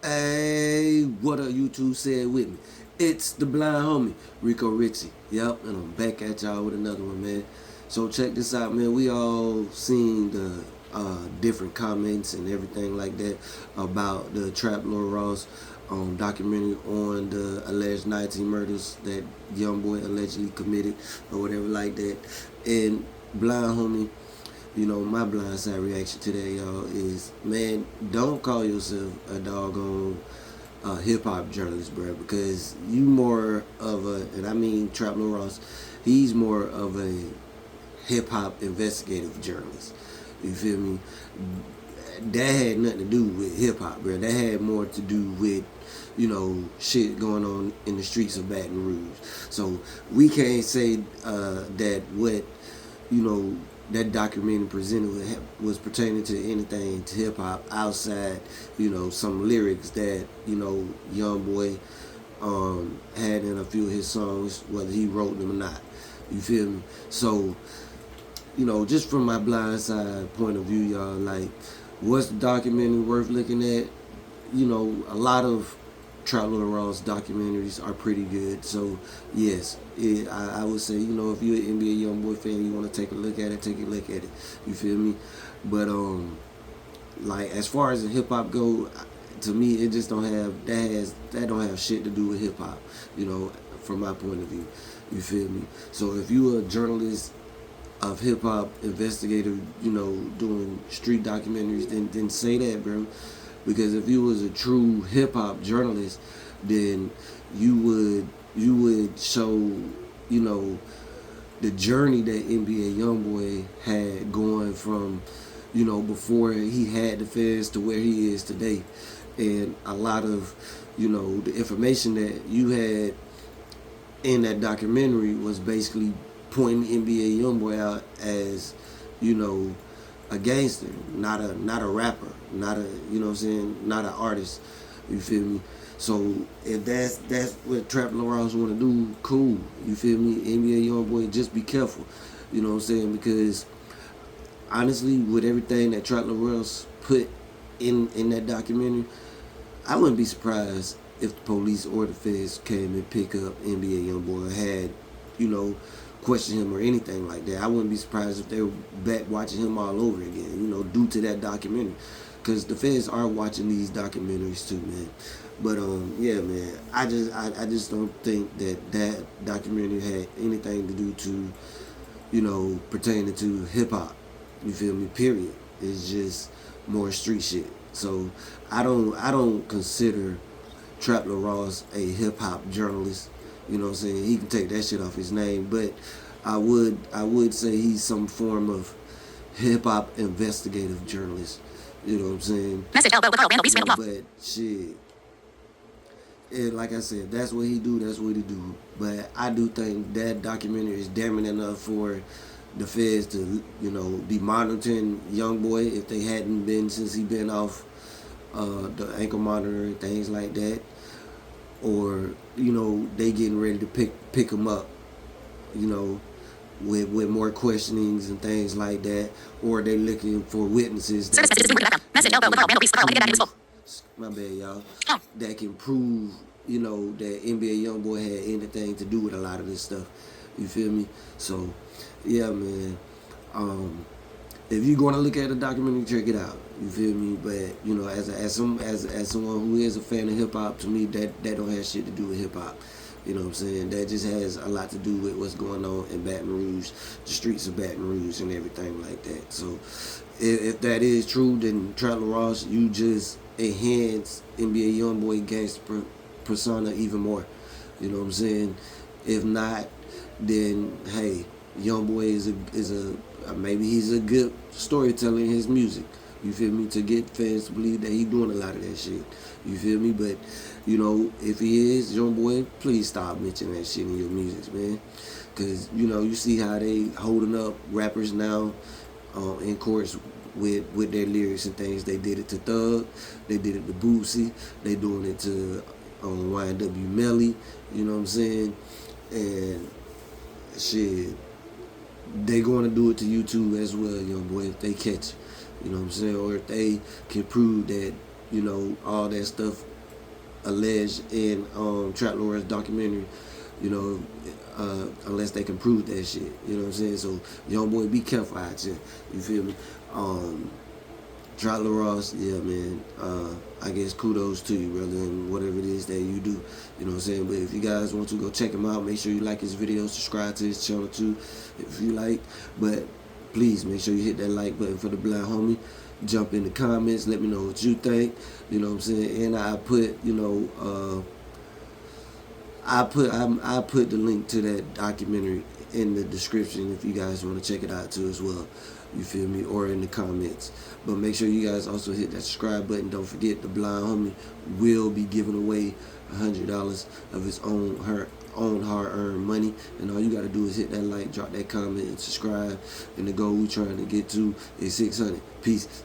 Hey, what up, YouTube? Say it with me. It's the blind homie, Rico Rixie. Yep, and I'm back at y'all with another one, man. So check this out, man. We all seen the different comments and everything like that about the Trap Lord Ross documentary on the alleged 19 murders that young boy allegedly committed or whatever like that. And blind homie, my blindside reaction today, y'all, is, man, don't call yourself a doggone hip hop journalist, bro, because you more of a, and I mean Trap Lil Ross, he's more of a hip hop investigative journalist. You feel me? That had nothing to do with hip hop, bro. That had more to do with, shit going on in the streets of Baton Rouge. So we can't say that what, you know, that documentary presented was pertaining to anything to hip hop outside, some lyrics that, young boy had in a few of his songs, whether he wrote them or not. You feel me? So, just from my blind side point of view, y'all, like, what's the documentary worth looking at? A lot of Trap Lil Ross documentaries are pretty good. So, yes, I would say, if you're an NBA YoungBoy fan, you want to take a look at it, take a look at it. You feel me? But, like, as far as the hip hop go, to me, it just don't have, that don't have shit to do with hip hop, from my point of view. You feel me? So, if you're a journalist of hip hop investigator, doing street documentaries, then say that, bro. Because if you was a true hip hop journalist, then you would show, the journey that NBA YoungBoy had going from, before he had the feds to where he is today. And a lot of, the information that you had in that documentary was basically pointing NBA YoungBoy out as, a gangster, not a rapper, not a, not an artist. You feel me? So if that's what Trap Lil Ross want to do, cool. You feel me? NBA YoungBoy, just be careful. You know what I'm saying? Because honestly, with everything that Trap Lil Ross put in that documentary, I wouldn't be surprised if the police or the feds came and pick up NBA YoungBoy or had, question him or anything like that. I wouldn't be surprised if they were back watching him all over again, due to that documentary. Because the feds are watching these documentaries too, man. But, yeah, man, I just don't think that documentary had anything to do to, pertaining to hip-hop. You feel me? Period. It's just more street shit. So I don't consider Trap Lil Ross a hip hop journalist. You know what I'm saying? He can take that shit off his name, but I would say he's some form of hip hop investigative journalist. You know what I'm saying? But shit, like I said, that's what he do. That's what he do. But I do think that documentary is damning enough for the feds to, be monitoring young boy if they hadn't been since he been off the ankle monitor and things like that, or they getting ready to pick him up, with more questionings and things like that, or they looking for witnesses that my bad, y'all, that can prove, that NBA YoungBoy had anything to do with a lot of this stuff. You feel me? So, yeah, man. If you're going to look at a documentary, check it out. You feel me? But as someone who is a fan of hip hop, to me that don't have shit to do with hip hop. You know what I'm saying? That just has a lot to do with what's going on in Baton Rouge, the streets of Baton Rouge, and everything like that. So, if that is true, then Trap Lil Ross, you just enhance NBA YoungBoy gangster persona even more. You know what I'm saying? If not, then hey, YoungBoy is a maybe he's a good storyteller in his music. You feel me? To get fans to believe that he doing a lot of that shit. You feel me? But if he is YoungBoy, please stop mentioning that shit in your music, man. Cause you see how they holding up rappers now in courts with their lyrics and things. They did it to Thug, they did it to Boosie, they doing it to YNW Melly. You know what I'm saying? And shit, they going to do it to you too as well, young boy, if they catch you. You know what I'm saying? Or if they can prove that, all that stuff alleged in Trap Lord's documentary, you know, unless they can prove that shit. You know what I'm saying? So, young boy, be careful out here. You feel me? Trap Ross, yeah, man. I guess kudos to you, brother, and whatever it is that you do. You know what I'm saying? But if you guys want to go check him out, make sure you like his videos, subscribe to his channel too, if you like. But please make sure you hit that like button for the blind homie. Jump in the comments, let me know what you think. You know what I'm saying? And I put, you know, I put the link to that documentary in the description if you guys want to check it out too as well. You feel me? Or in the comments. But make sure you guys also hit that subscribe button. Don't forget the blind homie will be giving away $100 of his own hard-earned money, and all you got to do is hit that like, drop that comment, and subscribe. And the goal we trying to get to is 600. Peace.